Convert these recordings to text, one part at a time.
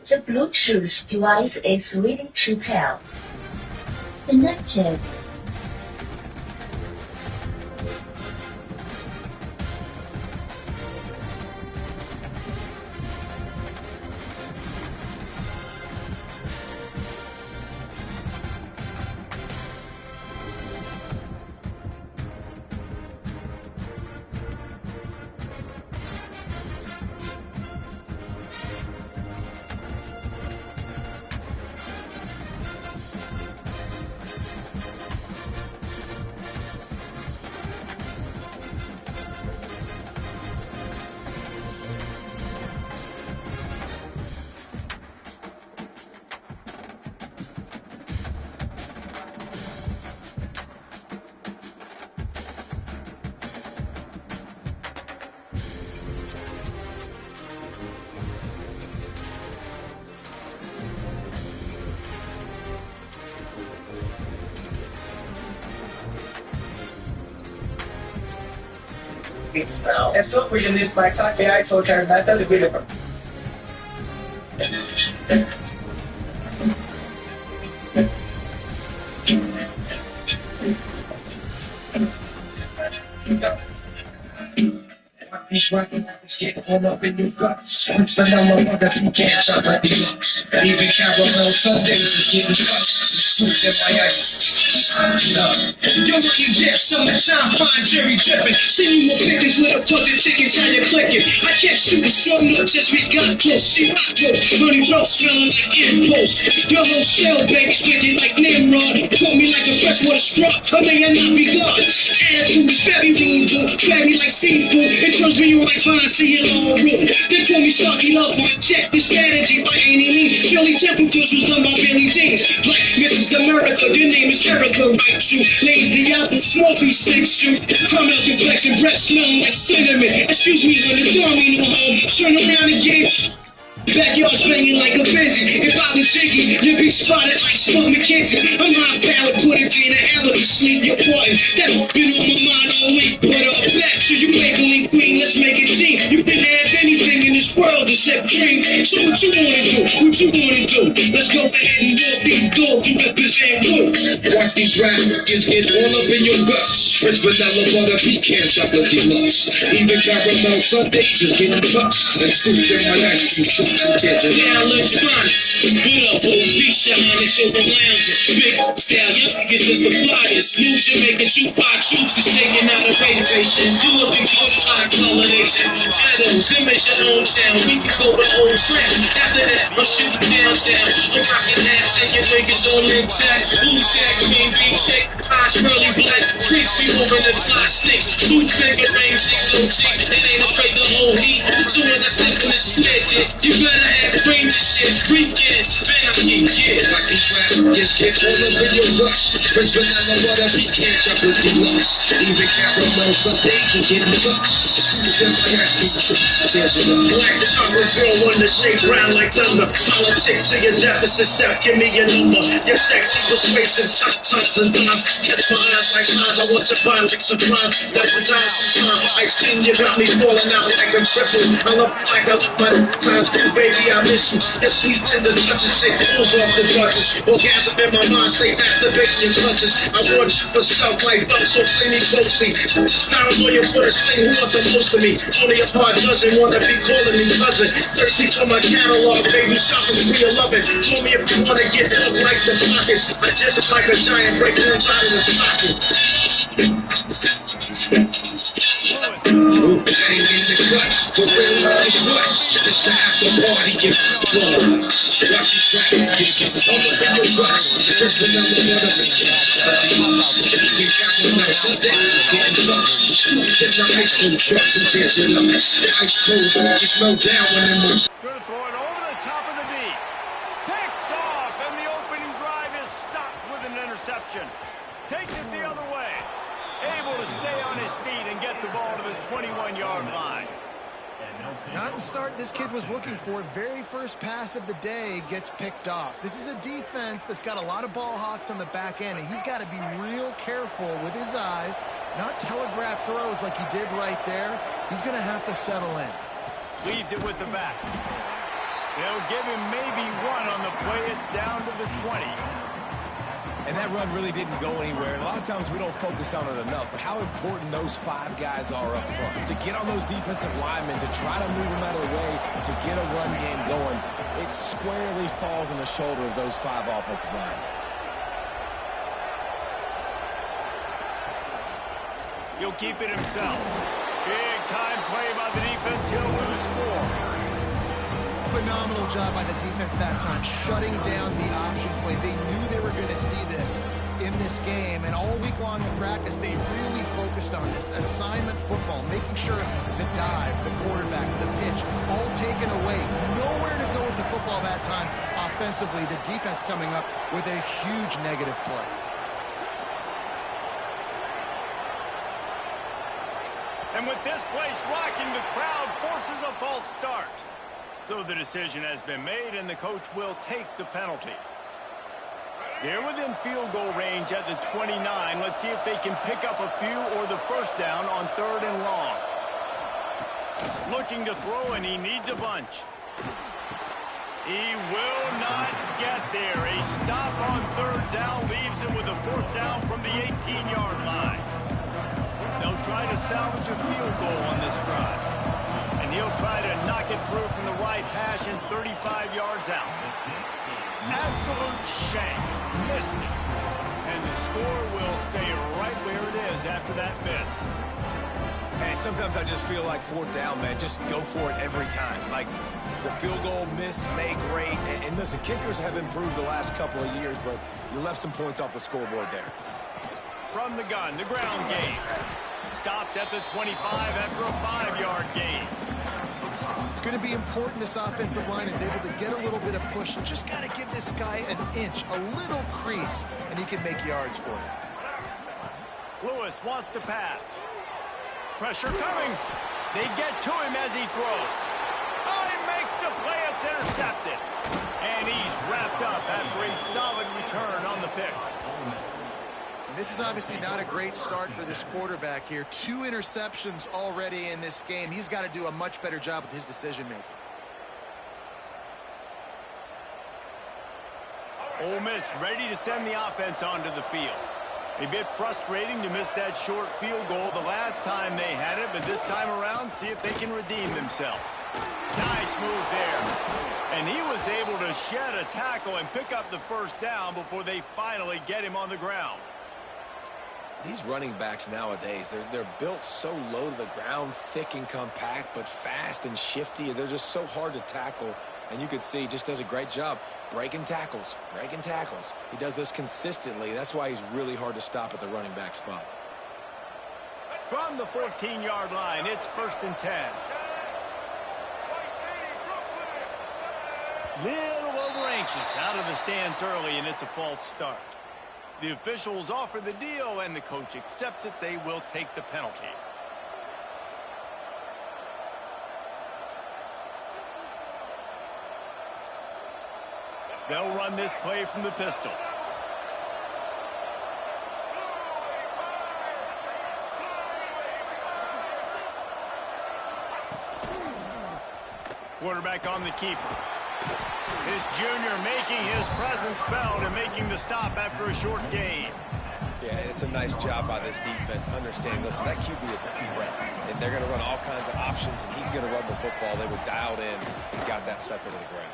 The Bluetooth device is ready to pair. Connected. Eso usually my AI social method developer. He's rocking out the skate all up in your guts. But I'm a mother who can't chop at the looks. Even caramel Sundays is getting touched. Swoosh in my ice. Yo, when you get summertime, fine Jerry dripping. See you more pictures with a bunch of chickens, how you clicking. I can't shoot a strong note just we got close. See rock close, money throat smelling like impulse. Your whole shell, baby, spinning like Nimrod. Call me like a freshwater straw, I may not be gone. Attitude is very rude, boo. Grab me like seafood. It turns me on like fine, see it all rude. They call me Stocky Love, my check the strategy by any means. Shirley Temple Fields was done by Billy Jeans. Like Mrs. America, your name is Erica, right? You lazy apple, smoky stick shoot. Caramel complexion, breath smelling like cinnamon. Excuse me, when the dummy no home. Turn around again. Backyard's banging like a Benji. If I was Jiggy, you'd be spotted like Spud McKenzie. I'm high powered, put it in a hell of a sleep. Your button, that's been on my mind all week. Put up back to you, Maybelline Queen. Let's make it team. You can have anything in this world except dream. So what you wanna do? What you wanna do? Let's go ahead and walk these doors. You represent who? Watch these rappers get all up in your guts. French vanilla butter pecan chocolate deluxe. Even caramel Sundays is getting touched. And truth in my ice cream. Now let's honest. What up, Alicia, honest, over lounging. Big style, youngest is the flyest. Moves you making you pop shoots is taking out a motivation. Do up in good fly collatation. Shadows, image your own sound. We can go to old ground. After that, I'm shooting downtown. I'm rocking hats and your drinkers all intact. Blue sack, green bean shake. Eyes pearly black. Freaks be moving the fly sticks. Food finger ring, low T. It ain't afraid to hold heat. So when I slip in the split it, you better act green to shit. Weekends, man, I keep kids. Like these rappers get all up in your rush. French vanilla butter pecan chocolate deluxe. Even caramel Sundays is getting touched. Black chocolate girl wanting to shake round like thunder. Politic to your deficit step, give me your number. Your sexy persuasive tons and dimes. Catch my eyes like lines, I want to buy like surprise. Never die sometimes. Ice cream, you got me falling out like a triple. I love like I love my times. Baby, I miss you. Your sweet tender touches take balls off the budgets. Orgasm in my mind, stay masturbating in clutches. I want you for self like love, so play me closely. Paranoia for this thing, who want the most of me? Only a part doesn't wanna be calling me cousin. Thirsty for my catalog, baby, shopping for your loving. Call me if you wanna get up like the pockets. I just like a giant break one time in the socket. Ooh, I ain't in the clutch, for real life what's just the after party in club. Watch these rappers get all up in your guts. First vanilla butter, even caramel Sundays is getting touched. Scooped in my ice cream truck from dancing up. The ice cold, just slow down when it moves. Gonna throw it over the top of the knee. Picked off, and the opening drive is stopped with an interception. Takes it the other way. Able to stay on his feet and get the ball to the 21-yard line. Not the start this kid was looking for. Very first pass of the day gets picked off. This is a defense that's got a lot of ball hawks on the back end, and he's got to be real careful with his eyes, not telegraph throws like he did right there. He's going to have to settle in. Leaves it with the back. They'll give him maybe one on the play. It's down to the 20. And that run really didn't go anywhere. And a lot of times we don't focus on it enough, but how important those 5 guys are up front. To get on those defensive linemen, to try to move them out of the way, to get a run game going, it squarely falls on the shoulder of those 5 offensive linemen. He'll keep it himself. Big time play by the defense. He'll lose 4. Phenomenal job by the defense that time, shutting down the option play. They knew they were going to see this in this game, and all week long in practice, they really focused on this. Assignment football, making sure the dive, the quarterback, the pitch, all taken away. Nowhere to go with the football that time offensively. The defense coming up with a huge negative play. And with this place rocking, the crowd forces a false start. So the decision has been made, and the coach will take the penalty. They're within field goal range at the 29. Let's see if they can pick up a few or the first down on 3rd and long. Looking to throw, and he needs a bunch. He will not get there. A stop on 3rd down leaves him with a 4th down from the 18-yard line. They'll try to salvage a field goal on this drive. And he'll try to knock it through from the right hash and 35 yards out. Absolute shank. Missed it. And the score will stay right where it is after that miss. And sometimes I just feel like 4th down, man, just go for it every time. Like the field goal miss, make great. And listen, kickers have improved the last couple of years, but you left some points off the scoreboard there. From the gun, the ground game. Stopped at the 25 after a 5-yard gain. It's going to be important this offensive line is able to get a little bit of push. Just got to give this guy an inch, a little crease, and he can make yards for it. Lewis wants to pass. Pressure coming. They get to him as he throws. Oh, he makes the play. It's intercepted. And he's wrapped up after a solid return on the pick. This is obviously not a great start for this quarterback here. 2 interceptions already in this game. He's got to do a much better job with his decision-making. Ole Miss ready to send the offense onto the field. A bit frustrating to miss that short field goal the last time they had it, but this time around, see if they can redeem themselves. Nice move there. And he was able to shed a tackle and pick up the first down before they finally get him on the ground. These running backs nowadays, they're built so low to the ground, thick and compact, but fast and shifty. They're just so hard to tackle. And you can see he just does a great job breaking tackles, breaking tackles. He does this consistently. That's why he's really hard to stop at the running back spot. From the 14-yard line, it's 1st and 10. Little over anxious out of the stance early, and it's a false start. The officials offer the deal, and the coach accepts it. They will take the penalty. They'll run this play from the pistol. Quarterback on the keeper. This junior making his presence felt and making the stop after a short gain. Yeah, it's a nice job by this defense understanding, listen, that QB is a threat. And they're going to run all kinds of options, and he's going to run the football. They were dialed in and got that sucker to the ground.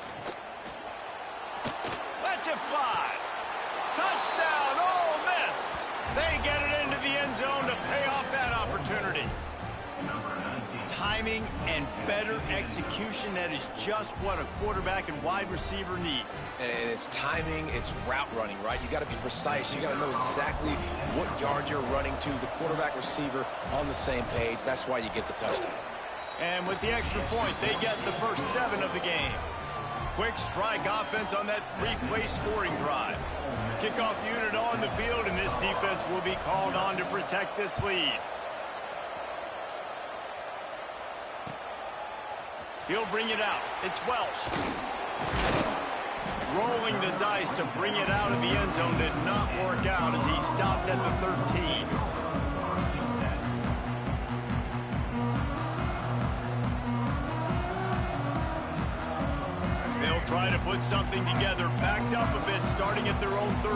Let's it fly. Touchdown, Ole Miss. They get it into the end zone to pay off that opportunity. Timing and better execution, that is just what a quarterback and wide receiver need. And it's timing, it's route running, right? You got to be precise. You got to know exactly what yard you're running to. The quarterback receiver on the same page. That's why you get the touchdown. And with the extra point, they get the first 7 of the game. Quick strike offense on that 3-play scoring drive. Kickoff unit on the field, and this defense will be called on to protect this lead. He'll bring it out. It's Welsh. Rolling the dice to bring it out of the end zone did not work out as he stopped at the 13. try to put something together, backed up a bit, starting at their own 13.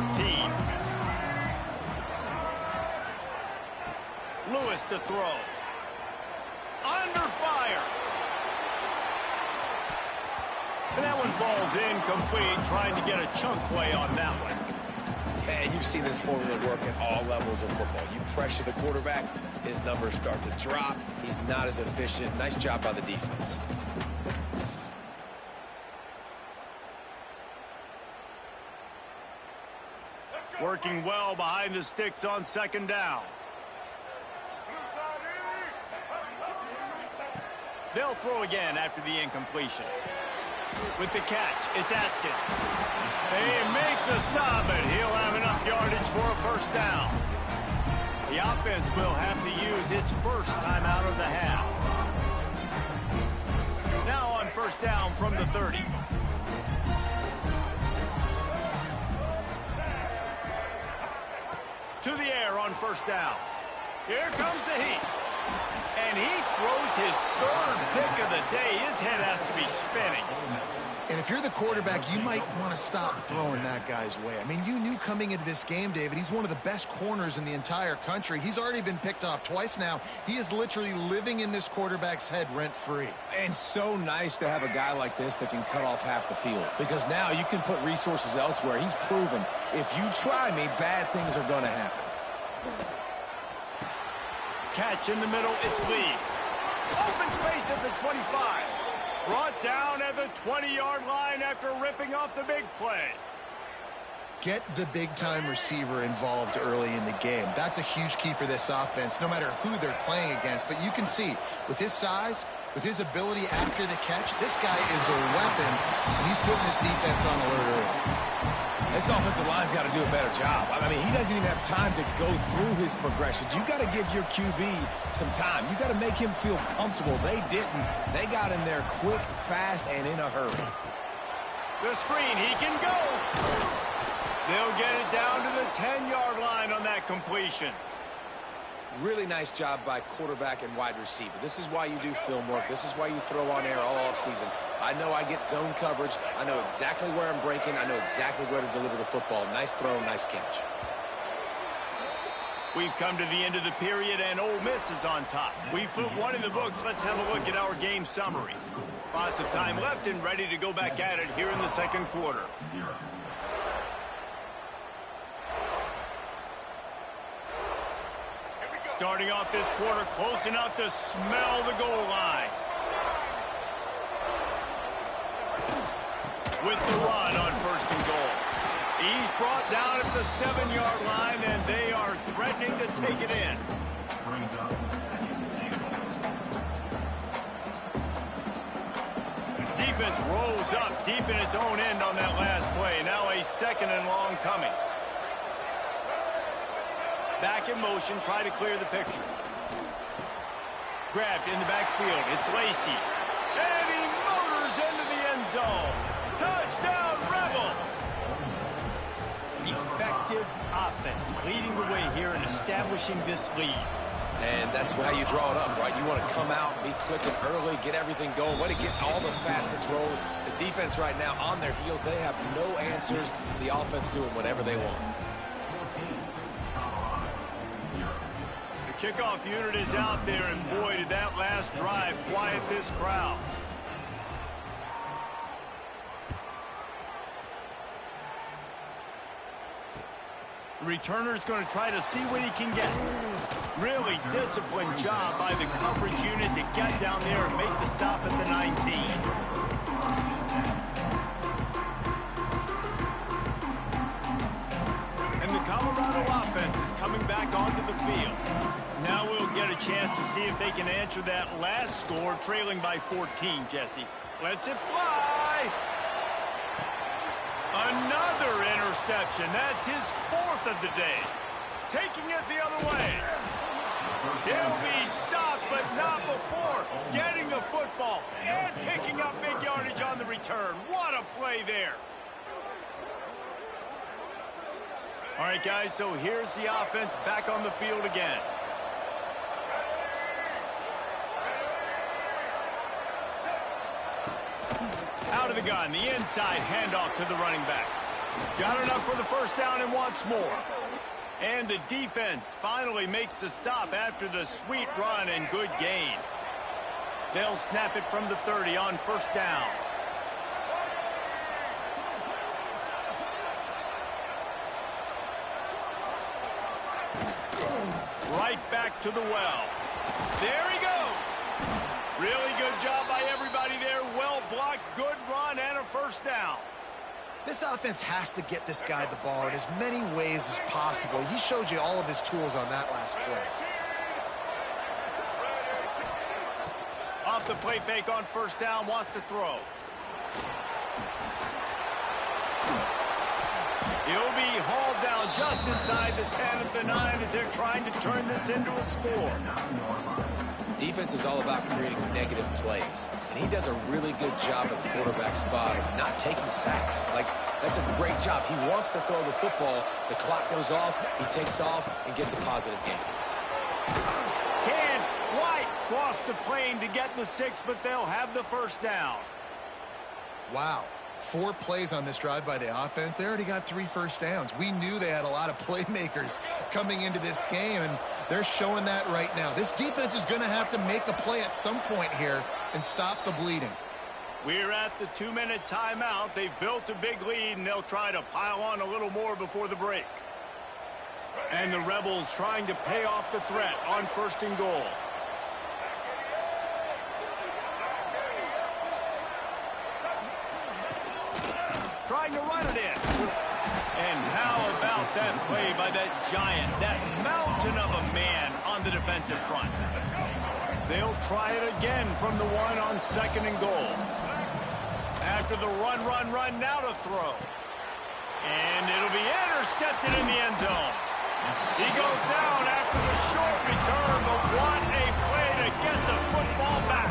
Lewis to throw. Under fire. And that one falls incomplete, trying to get a chunk play on that one. And you've seen this formula work at all levels of football. You pressure the quarterback, his numbers start to drop. He's not as efficient. Nice job by the defense. Working well behind the sticks on second down. They'll throw again after the incompletion. With the catch, it's Atkins. They make the stop, but he'll have enough yardage for a first down. The offense will have to use its first time out of the half. Now on first down from the 30. To the air on first down. Here comes the heat. And he throws his third pick of the day. His head has to be spinning. And if you're the quarterback, you might want to stop throwing that guy's way. I mean, you knew coming into this game, David, he's one of the best corners in the entire country. He's already been picked off twice now. He is literally living in this quarterback's head rent-free. And so nice to have a guy like this that can cut off half the field. Because now you can put resources elsewhere. He's proven, if you try me, bad things are going to happen. Catch in the middle, it's Lee. Open space at the 25. Brought down at the 20-yard line after ripping off the big play. Get the big-time receiver involved early in the game. That's a huge key for this offense, no matter who they're playing against. But you can see, with his size, with his ability after the catch, this guy is a weapon, and he's putting this defense on alert early. This offensive line's got to do a better job. I mean, he doesn't even have time to go through his progressions. You got to give your QB some time. You got to make him feel comfortable. They didn't. They got in there quick, fast, and in a hurry. The screen, he can go. They'll get it down to the 10-yard line on that completion. Really nice job by quarterback and wide receiver. This is why you do film work. This is why you throw on air all offseason. I know I get zone coverage. I know exactly where I'm breaking. I know exactly where to deliver the football. Nice throw, nice catch. We've come to the end of the period, and Ole Miss is on top. We've put one in the books. Let's have a look at our game summary. Lots of time left and ready to go back at it here in the second quarter. Starting off this quarter close enough to smell the goal line. With the run on first and goal. He's brought down at the 7-yard line, and they are threatening to take it in. Defense rolls up deep in its own end on that last play. Now a second and long coming. Back in motion, try to clear the picture. Grabbed in the backfield, it's Lacey. And he motors into the end zone. Touchdown, Rebels! Effective offense, leading the way here and establishing this lead. And that's how you draw it up, right? You want to come out, be clicking early, get everything going, way to get all the facets rolling. The defense right now on their heels, they have no answers. The offense doing whatever they want. The kickoff unit is out there, and boy, did that last drive quiet this crowd. The returner's going to try to see what he can get. Really disciplined job by the coverage unit to get down there and make the stop at the 19. And the Colorado offense is coming back onto the field. Now we'll get a chance to see if they can answer that last score, trailing by 14, Jesse. Lets it fly. Another interception. That's his fourth of the day. Taking it the other way. He'll be stopped, but not before getting the football and picking up big yardage on the return. What a play there. All right, guys, so here's the offense back on the field again. Out out of the gun. The inside handoff to the running back. Got enough for the first down and wants more. And the defense finally makes the stop after the sweet run and good gain. They'll snap it from the 30 on first down. Right back to the well. There he goes. Really good job by everybody there. Well blocked, good run, and a first down. This offense has to get this guy the ball in as many ways as possible. He showed you all of his tools on that last play. Off the play fake on first down, wants to throw. He'll be hauled down just inside the 10 at the 9 as they're trying to turn this into a score. Defense is all about creating negative plays, and he does a really good job at the quarterback spot of not taking sacks. Like, that's a great job. He wants to throw the football. The clock goes off, he takes off, and gets a positive gain. Can't quite cross the plane to get the 6, but they'll have the first down. Wow. 4 plays on this drive by the offense. They already got 3 first downs. We knew they had a lot of playmakers coming into this game, and they're showing that right now. This defense is going to have to make a play at some point here and stop the bleeding. We're at the 2-minute timeout. They've built a big lead, and they'll try to pile on a little more before the break. And the Rebels trying to pay off the threat on first and goal. Trying to run it in. And how about that play by that giant, that mountain of a man on the defensive front? They'll try it again from the 1 on second and goal. After the run, now to throw. And it'll be intercepted in the end zone. He goes down after the short return, but what a play to get the football back.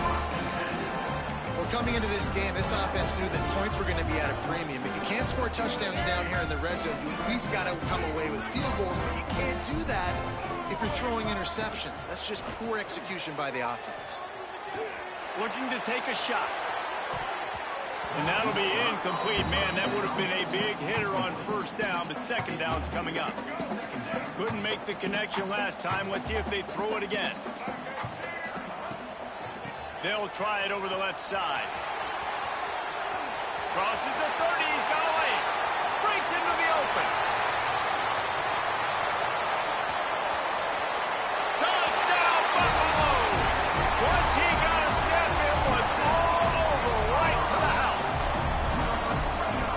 Well, coming into this game, this offense knew that points were going to be at a premium. If you can't score touchdowns down here in the red zone, you at least got to come away with field goals, but you can't do that if you're throwing interceptions. That's just poor execution by the offense. Looking to take a shot. And that'll be incomplete. Man, that would have been a big hitter on first down, but second down's coming up. Couldn't make the connection last time. Let's see if they throw it again. They'll try it over the left side. Crosses the 30. He's got a lane. Breaks into the open. Touchdown, Buffaloes! Once he got a step, it was all over right to the house.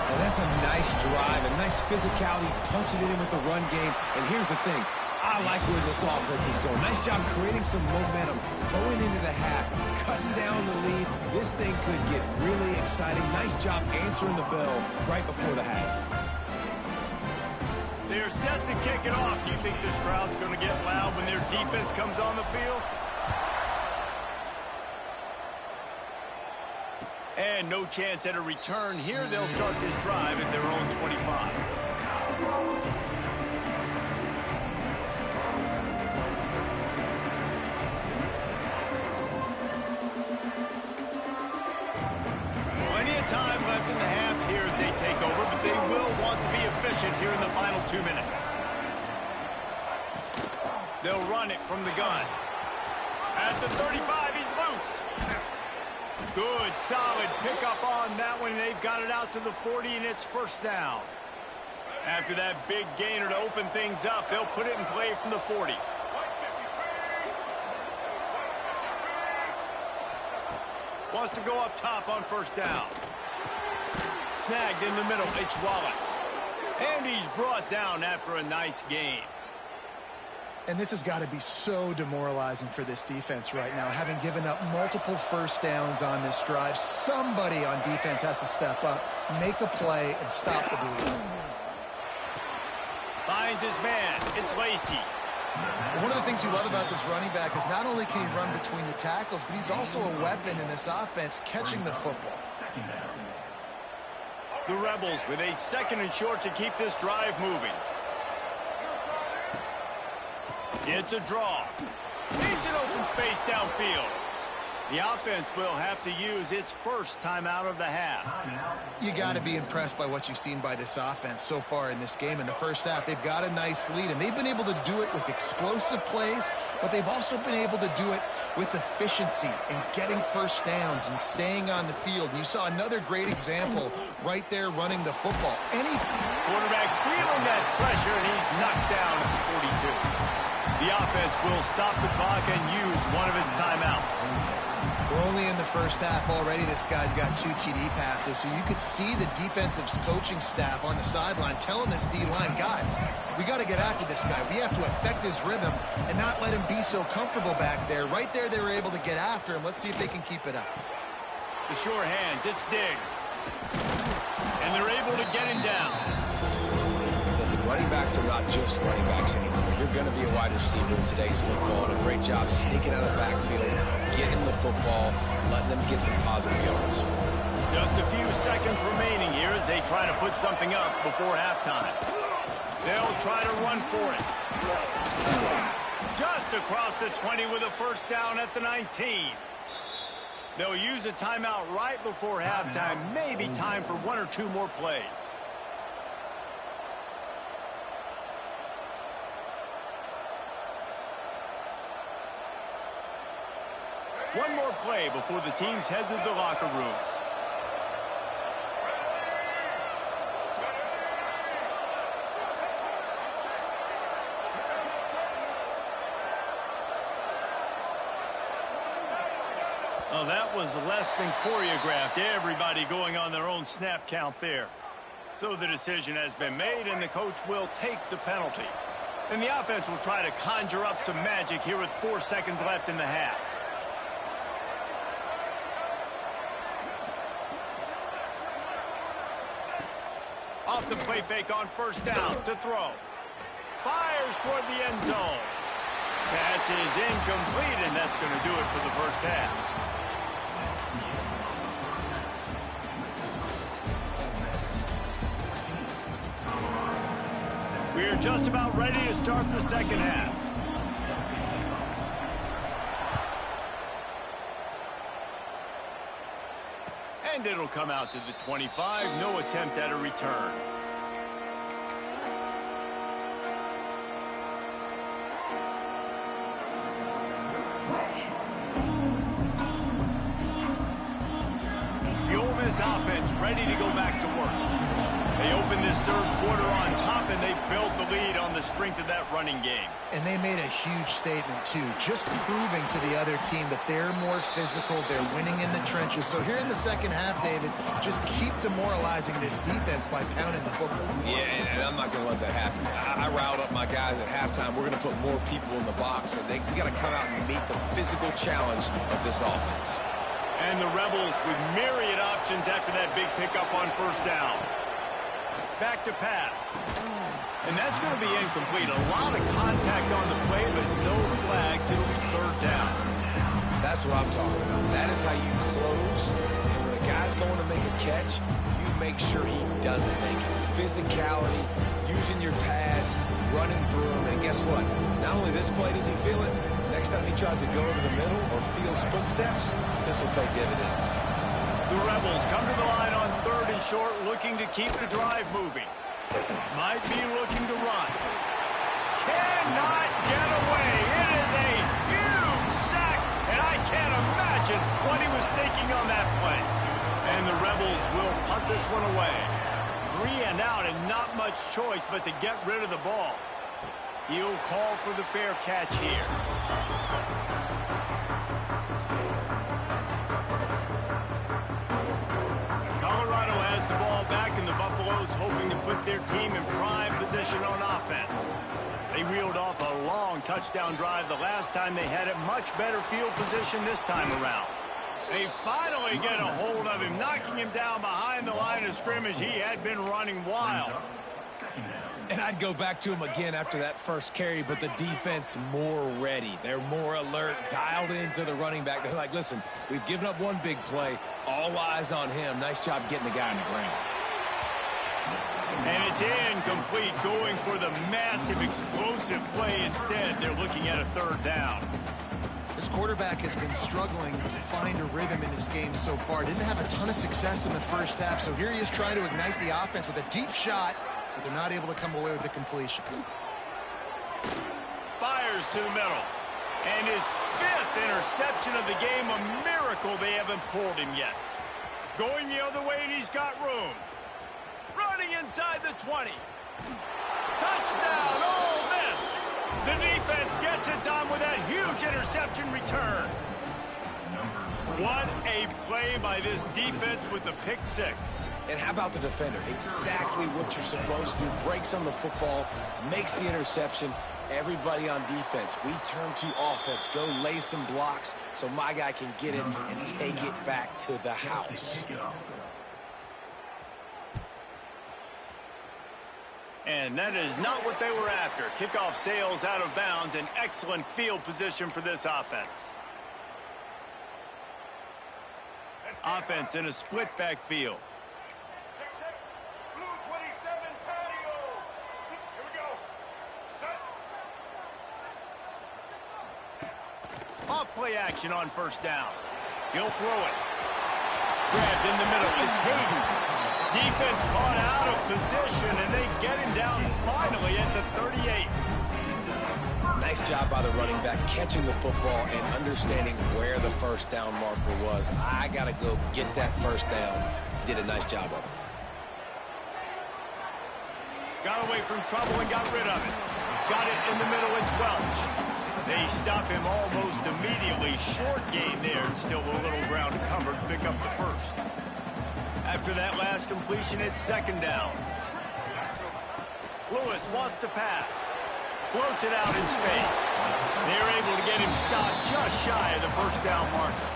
Now that's a nice drive, a nice physicality, punching it in with the run game. And here's the thing. I like where this offense is going. Nice job creating some momentum, going into the half, cutting down the lead. This thing could get really exciting. Nice job answering the bell right before the half. They're set to kick it off. Do you think this crowd's going to get loud when their defense comes on the field? And no chance at a return here. They'll start this drive at their own 25. Time left in the half here as they take over, but they will want to be efficient here in the final 2 minutes. They'll run it from the gun. At the 35, he's loose. Good, solid pickup on that one, and they've got it out to the 40, and it's first down. After that big gainer to open things up, they'll put it in play from the 40. Wants to go up top on first down. Snagged in the middle, it's Wallace. And he's brought down after a nice gain. And this has got to be so demoralizing for this defense right now, having given up multiple first downs on this drive. Somebody on defense has to step up, make a play, and stop the bleeding. Finds his man. It's Lacey. One of the things you love about this running back is not only can he run between the tackles, but he's also a weapon in this offense, catching the football. The Rebels with a second and short to keep this drive moving. It's a draw. Needs an open space downfield. The offense will have to use its first timeout of the half. You got to be impressed by what you've seen by this offense so far in this game. In the first half, they've got a nice lead, and they've been able to do it with explosive plays, but they've also been able to do it with efficiency and getting first downs and staying on the field. And you saw another great example right there running the football. Any quarterback feeling that pressure, and he's knocked down at the 42. The offense will stop the clock and use one of its timeouts. We're only in the first half. Already this guy's got 2 TD passes, so you could see the defensive coaching staff on the sideline telling this D-line, guys, we got to get after this guy. We have to affect his rhythm and not let him be so comfortable back there. Right there, they were able to get after him. Let's see if they can keep it up. The sure hands, it's Diggs. And they're able to get him down. Listen, running backs are not just running backs anymore. You're going to be a wide receiver in today's football, and a great job sneaking out of the backfield, getting the football, letting them get some positive yards. Just a few seconds remaining here as they try to put something up before halftime. They'll try to run for it. Just across the 20 with a first down at the 19. They'll use a timeout right before halftime. Maybe time for 1 or 2 more plays. One more play before the teams head to the locker rooms. Well, that was less than choreographed. Everybody going on their own snap count there. So the decision has been made, and the coach will take the penalty. And the offense will try to conjure up some magic here with 4 seconds left in the half. Off the play fake on first down to throw. Fires toward the end zone. Pass is incomplete, and that's going to do it for the first half. We're just about ready to start the second half. And it'll come out to the 25. No attempt at a return. The Ole Miss offense ready to go back to work. They opened this third quarter on top, and they built the lead on the strength of that running game. And they made a huge statement, too, just proving to the other team that they're more physical, they're winning in the trenches. So here in the second half, David, just keep demoralizing this defense by pounding the football. Yeah, and I'm not going to let that happen. I riled up my guys at halftime. We're going to put more people in the box, and we got to come out and meet the physical challenge of this offense. And the Rebels with myriad options after that big pickup on first down. Back to pass. And that's going to be incomplete. A lot of contact on the play, but no flags. It'll be third down. That's what I'm talking about. That is how you close. And when a guy's going to make a catch, you make sure he doesn't make it. Physicality, using your pads, running through them. And guess what? Not only this play does he feel it, next time he tries to go over the middle or feels footsteps, this will pay dividends. The Rebels come to the line on third and short, looking to keep the drive moving. Might be looking to run. Cannot get away. It is a huge sack, and I can't imagine what he was thinking on that play. And the Rebels will punt this one away. 3 and out, and not much choice but to get rid of the ball. He'll call for the fair catch here. Colorado has the ball back, and the Buffaloes hoping to put their team in prime position on offense. They reeled off a long touchdown drive the last time they had it. Much better field position this time around. They finally get a hold of him, knocking him down behind the line of scrimmage. He had been running wild. And I'd go back to him again after that first carry, but the defense more ready. They're more alert, dialed into the running back. They're like, listen, we've given up one big play. All eyes on him. Nice job getting the guy on the ground. And it's incomplete, going for the massive explosive play instead. They're looking at a third down. This quarterback has been struggling to find a rhythm in his game so far. Didn't have a ton of success in the first half, so here he is trying to ignite the offense with a deep shot, but they're not able to come away with the completion. Fires to the middle. And his 5th interception of the game, a miracle they haven't pulled him yet. Going the other way, and he's got room. Running inside the 20. Touchdown, Ole Miss. The defense gets it done with that huge interception return. What a play by this defense with the pick 6. And how about the defender? Exactly what you're supposed to do. Breaks on the football, makes the interception. Everybody on defense, we turn to offense. Go lay some blocks so my guy can get it and take it back to the house. And that is not what they were after. Kickoff sails out of bounds, an excellent field position for this offense. Offense in a split backfield. Blue 27 patio. Here we go. Set. Off play action on first down. He'll throw it. Grabbed in the middle. It's Hayden. Defense caught out of position, and they get him down finally at the 38. Nice job by the running back, catching the football and understanding where the first down marker was. I got to go get that first down. Did a nice job of it. Got away from trouble and got rid of it. Got it in the middle. It's Welch. They stop him almost immediately. Short gain there, and still a little ground covered. Pick up the first. After that last completion, it's second down. Lewis wants to pass. Floats it out in space. They're able to get him stopped just shy of the first down marker.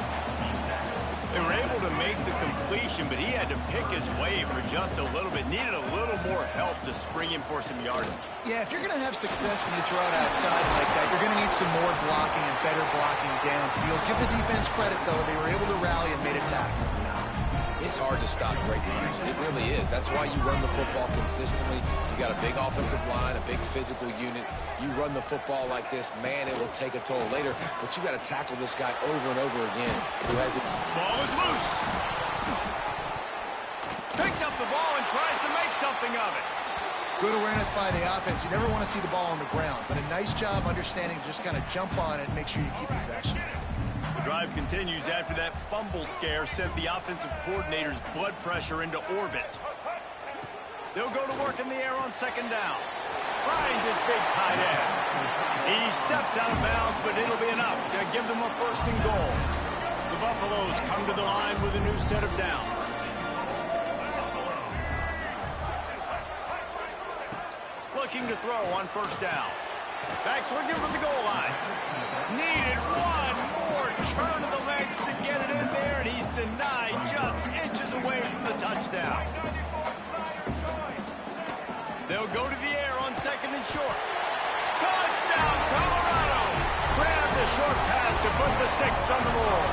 They were able to make the completion, but he had to pick his way for just a little bit. Needed a little more help to spring him for some yardage. Yeah, if you're going to have success when you throw it outside like that, you're going to need some more blocking and better blocking downfield. Give the defense credit, though. They were able to rally and made a tackle. It's hard to stop great runners. It really is. That's why you run the football consistently. You got a big offensive line, a big physical unit. You run the football like this, man, it will take a toll later. But you got to tackle this guy over and over again who has it. Ball is loose. Picks up the ball and tries to make something of it. Good awareness by the offense. You never want to see the ball on the ground, but a nice job understanding to just kind of jump on it and make sure you keep possession. The drive continues after that fumble scare sent the offensive coordinator's blood pressure into orbit. They'll go to work in the air on second down. Finds his big tight end. He steps out of bounds, but it'll be enough to give them a first and goal. The Buffaloes come to the line with a new set of downs. Looking to throw on first down. Backs looking for the goal line. Needed one more turn of the legs to get it in there, and he's denied just inches away from the touchdown. They'll go to the air on second and short. Touchdown, Colorado! Grab the short pass to put the 6 on the board.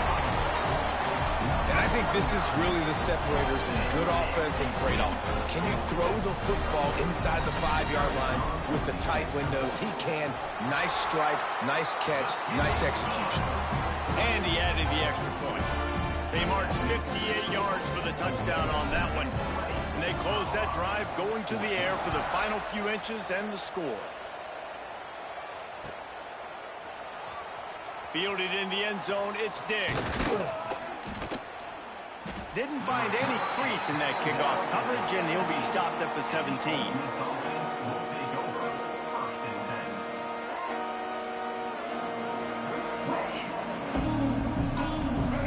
And I think this is really the separators in good offense and great offense. Can you throw the football inside the 5-yard line with the tight windows? He can. Nice strike, nice catch, nice execution. And he added the extra point. They marched 58 yards for the touchdown on that one. And they close that drive going to the air for the final few inches and the score. Fielded in the end zone, it's Diggs. Didn't find any crease in that kickoff coverage, and he'll be stopped at the 17.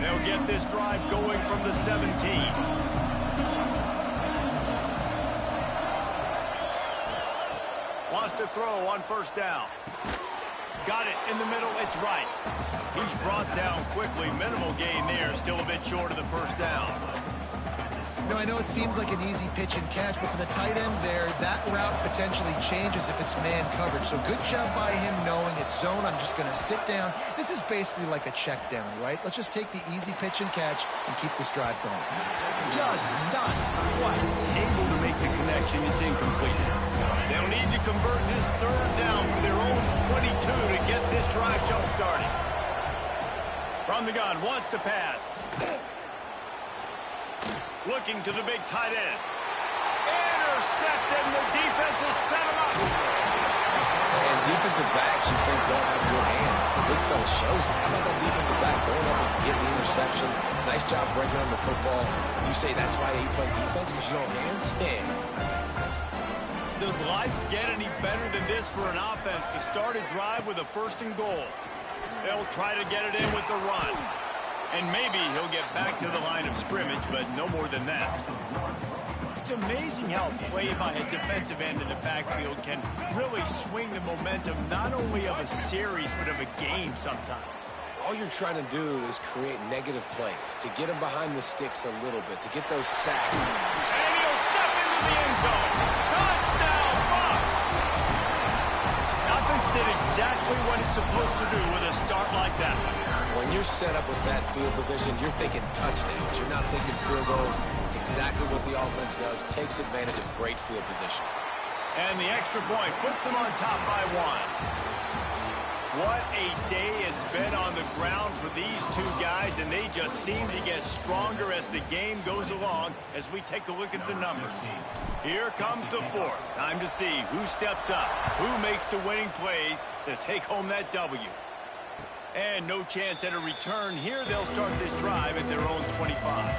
They'll get this drive going from the 17. Wants to throw on first down. Got it in the middle, it's right. He's brought down quickly. Minimal gain there, still a bit short of the first down. You know, I know it seems like an easy pitch and catch, but for the tight end there, that route potentially changes if it's man coverage. So good job by him knowing it's zone. I'm just going to sit down. This is basically like a check down, right? Let's just take the easy pitch and catch and keep this drive going. Just not quite able to make the connection. It's incomplete. They'll need to convert this third down from their own 22 to get this drive jump-started. From the gun, wants to pass. Looking to the big tight end. Intercepted, and the defense has set him up. And defensive backs, you think, don't have good hands. The big fella shows it. How about that defensive back going up and getting the interception? Nice job breaking on the football. You say that's why you play defense, because you don't have hands? Yeah. Does life get any better than this for an offense to start a drive with a 1st and goal? They'll try to get it in with the run. And maybe he'll get back to the line of scrimmage, but no more than that. It's amazing how play by a defensive end in the backfield can really swing the momentum not only of a series, but of a game sometimes. All you're trying to do is create negative plays, to get him behind the sticks a little bit, to get those sacks. And he'll step into the end zone. Touchdown, Bucks! Offense did exactly what it's supposed to do with a start like that. When you're set up with that field position, you're thinking touchdowns. You're not thinking field goals. It's exactly what the offense does. Takes advantage of great field position. And the extra point puts them on top by 1. What a day it's been on the ground for these two guys, and they just seem to get stronger as the game goes along as we take a look at the numbers. Here comes the 4th. Time to see who steps up, who makes the winning plays to take home that W. And no chance at a return here. They'll start this drive at their own 25.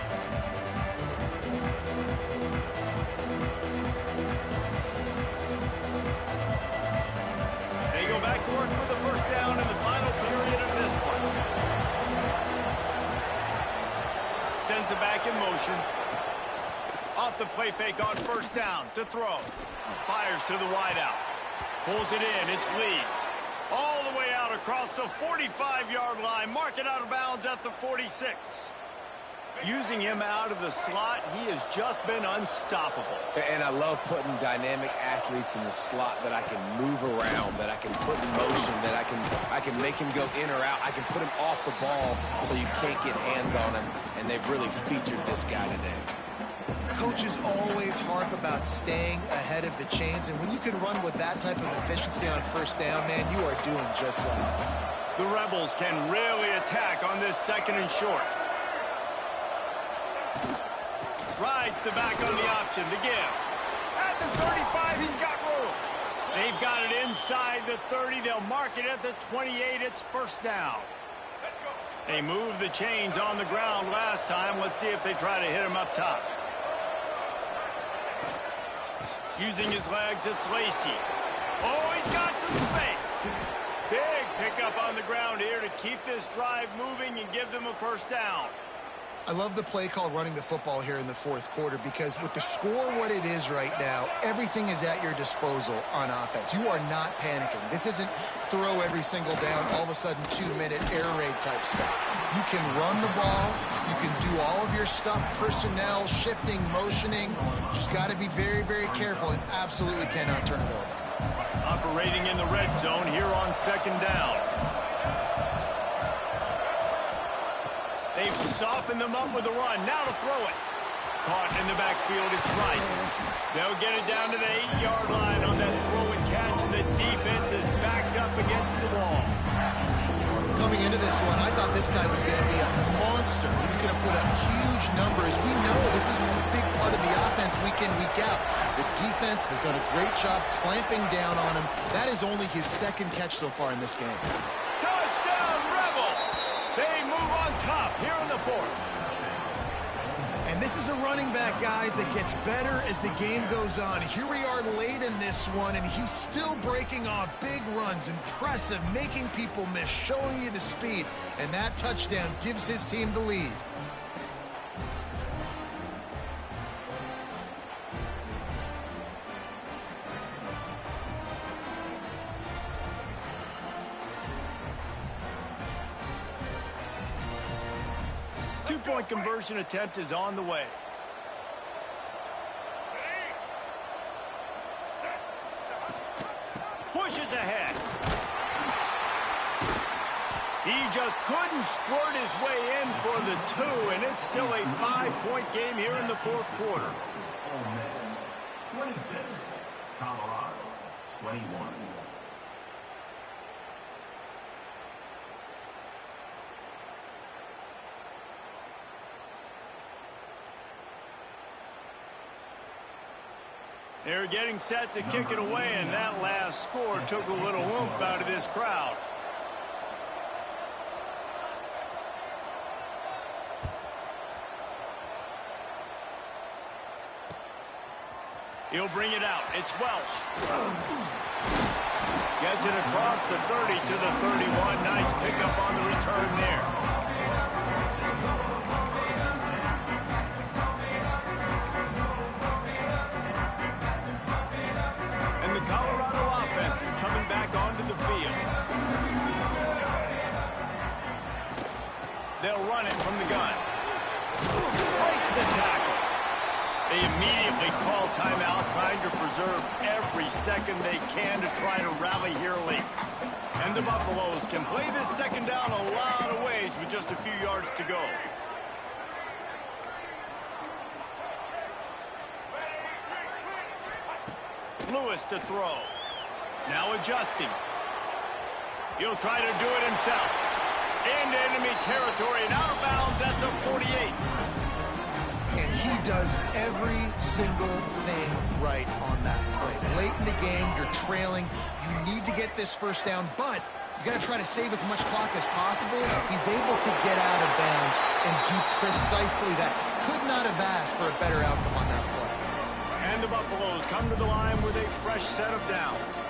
They go back to work with the 1st down in the final period of this one. Sends it back in motion. Off the play fake on 1st down to throw. Fires to the wideout. Pulls it in. It's Lee. All the way out across the 45-yard line. Mark it out of bounds at the 46. Using him out of the slot, he has just been unstoppable. And I love putting dynamic athletes in the slot that I can move around, that I can put in motion, that I can make him go in or out. I can put him off the ball so you can't get hands on him. And they've really featured this guy today. Coaches always harp about staying ahead of the chains, and when you can run with that type of efficiency on 1st down, man, you are doing just that. The Rebels can really attack on this 2nd and short. Rides the back on the option to give. At the 35, he's got room. They've got it inside the 30. They'll mark it at the 28. It's 1st down. They moved the chains on the ground last time. Let's see if they try to hit him up top. Using his legs, it's Lacey. Oh, he's got some space. Big pickup on the ground here to keep this drive moving and give them a 1st down. I love the play call running the football here in the 4th quarter, because with the score what it is right now, everything is at your disposal on offense. You are not panicking. This isn't throw every single down, all of a sudden 2-minute air raid type stuff. You can run the ball. You can do all of your stuff, personnel, shifting, motioning. You just got to be very, very careful and absolutely cannot turn it over. Operating in the red zone here on 2nd down. They've softened them up with a run. Now to throw it. Caught in the backfield. It's right. They'll get it down to the 8-yard line on that throw and catch, and the defense is backed up against the wall. Coming into this one, I thought this guy was going to be a monster. He was going to put up huge numbers. We know this is a big part of the offense week in, week out. The defense has done a great job clamping down on him. That is only his 2nd catch so far in this game. Touchdown, Rebels! They move on top here in the 4th. And this is a running back, guys, that gets better as the game goes on. Here we are late in this one, and he's still breaking off big runs. Impressive, making people miss, showing you the speed. And that touchdown gives his team the lead. Two-point conversion attempt is on the way. Pushes ahead. He just couldn't squirt his way in for the 2, and it's still a 5-point game here in the 4th quarter. 26, Colorado 21. They're getting set to kick it away, and that last score took a little oomph out of this crowd. He'll bring it out. It's Welsh. Gets it across the 30 to the 31. Nice pickup on the return there. And the Colorado offense is coming back onto the field. They'll run it from the gun. Breaks the tackle. They immediately call timeout, trying to preserve every second they can to try to rally here late. And the Buffaloes can play this second down a lot of ways with just a few yards to go. Lewis to throw. Now adjusting. He'll try to do it himself. Into enemy territory and out of bounds at the 48. And he does every single thing right on that play. Late in the game, you're trailing. You need to get this first down, but you got to try to save as much clock as possible. He's able to get out of bounds and do precisely that. Could not have asked for a better outcome on that play. And the Buffaloes come to the line with a fresh set of downs.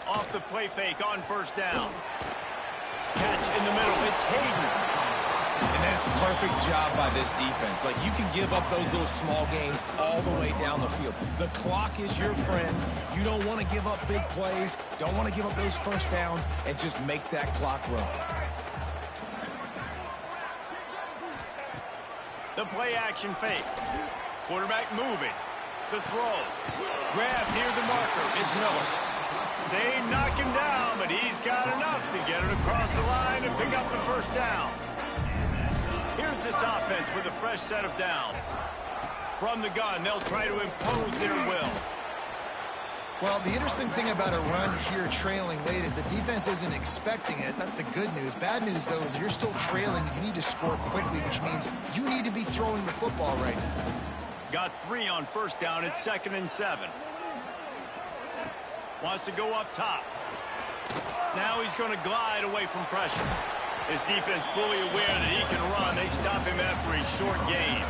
Off the play fake on first down. Catch in the middle. It's Hayden. And that's perfect job by this defense. Like, you can give up those little small gains all the way down the field. The clock is your friend. You don't want to give up big plays. Don't want to give up those first downs, and just make that clock run. The play action fake. Quarterback moving. The throw. Grab near the marker. It's Miller. They knock him down, but he's got enough to get it across the line and pick up the first down. Here's this offense with a fresh set of downs. From the gun, they'll try to impose their will. Well, the interesting thing about a run here trailing late is the defense isn't expecting it. That's the good news. Bad news, though, is you're still trailing. You need to score quickly, which means you need to be throwing the football right now. Got 3 on first down. It's 2nd and 7. Wants to go up top. Now he's going to glide away from pressure. His defense fully aware that he can run. They stop him after a short gain.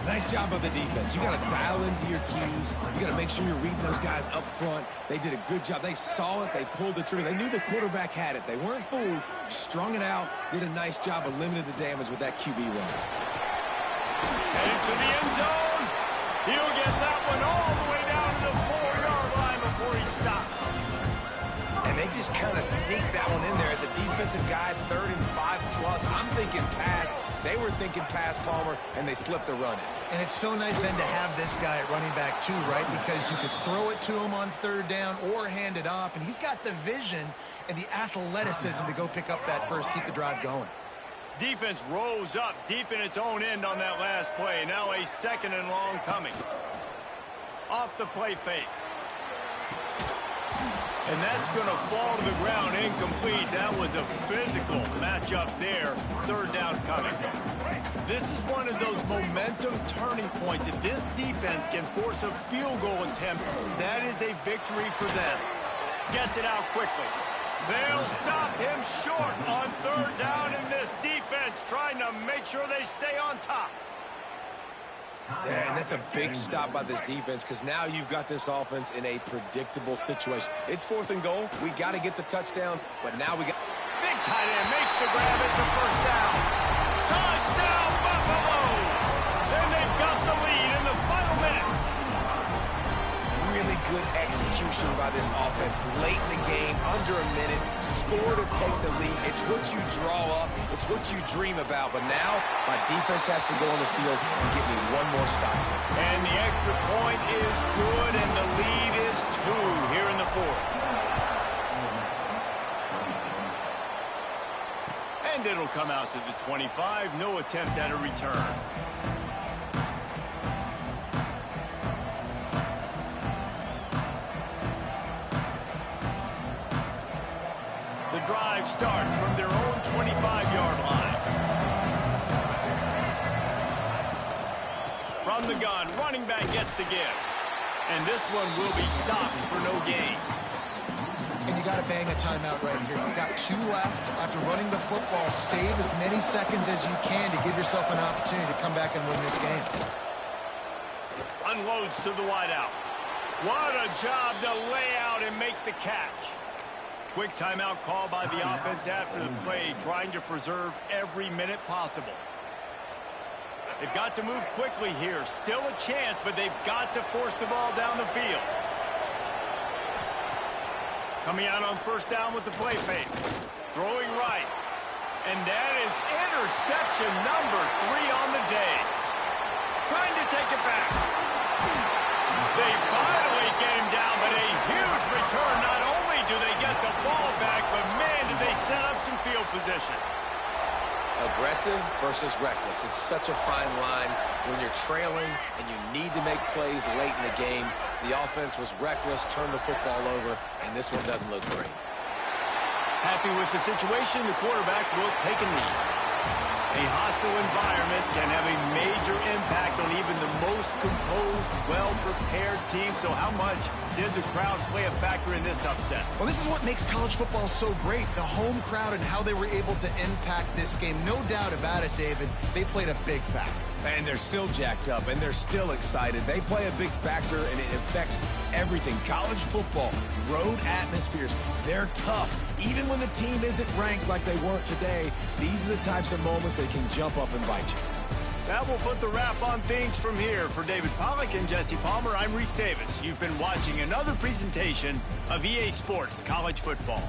Nice job by the defense. You got to dial into your cues. You got to make sure you're reading those guys up front. They did a good job. They saw it. They pulled the trigger. They knew the quarterback had it. They weren't fooled. Strung it out. Did a nice job of limiting the damage with that QB run. Headed to the end zone. He'll get that one all the way down to the 4-yard line before he stopped. And they just kind of sneaked that one in there as a defensive guy, 3rd and 5+. I'm thinking pass. They were thinking pass, Palmer, and they slipped the run in. And it's so nice then to have this guy at running back too, right? Because you could throw it to him on 3rd down or hand it off, and he's got the vision and the athleticism to go pick up that first, keep the drive going. Defense rose up deep in its own end on that last play. Now a 2nd and long coming. Off the play fake. And that's going to fall to the ground incomplete. That was a physical matchup there. 3rd down coming. This is one of those momentum turning points. If this defense can force a field goal attempt, that is a victory for them. Gets it out quickly. They'll stop him short on 3rd down, in this defense trying to make sure they stay on top. Yeah, and that's a big stop by this defense, because now you've got this offense in a predictable situation. It's 4th and goal. We got to get the touchdown, but now we got... Big tight end makes the grab. It's a first down. Touchdown, Buffaloes! And they've got the lead in the final minute. Really good execution by this offense late in the game, under a minute, score to take the lead. It's what you draw up, it's what you dream about, but now my defense has to go on the field and get me one more stop. And the extra point is good, and the lead is 2 here in the 4th. And it'll come out to the 25, no attempt at a return. The drive starts from their own 25-yard line. from the gun. Running back gets to give. And this one will be stopped for no gain. And you got to bang a timeout right here. You've got 2 left. After running the football, save as many seconds as you can to give yourself an opportunity to come back and win this game. Unloads to the wideout. What a job to lay out and make the catch. Quick timeout call by the offense after the play, trying to preserve every minute possible. They've got to move quickly here. Still a chance, but they've got to force the ball down the field. Coming out on first down with the play fake. Throwing right. And that is interception number 3 on the day. Trying to take it back. They finally get him down, but a huge return. Not only do they get the ball back, but man, did they set up some field position. Aggressive versus reckless. It's such a fine line when you're trailing and you need to make plays late in the game. The offense was reckless, turned the football over, and this one doesn't look great. Happy with the situation, the quarterback will take a knee. A hostile environment can have a major impact on even the most composed, well-prepared team. So how much did the crowd play a factor in this upset? Well, this is what makes college football so great. The home crowd and how they were able to impact this game. No doubt about it, David. They played a big factor. And they're still jacked up, and they're still excited. They play a big factor, and it affects everything. College football, road atmospheres, they're tough. Even when the team isn't ranked like they weren't today, these are the types of moments that can jump up and bite you. That will put the wrap on things from here. For David Pollack and Jesse Palmer, I'm Reese Davis. You've been watching another presentation of EA Sports College Football.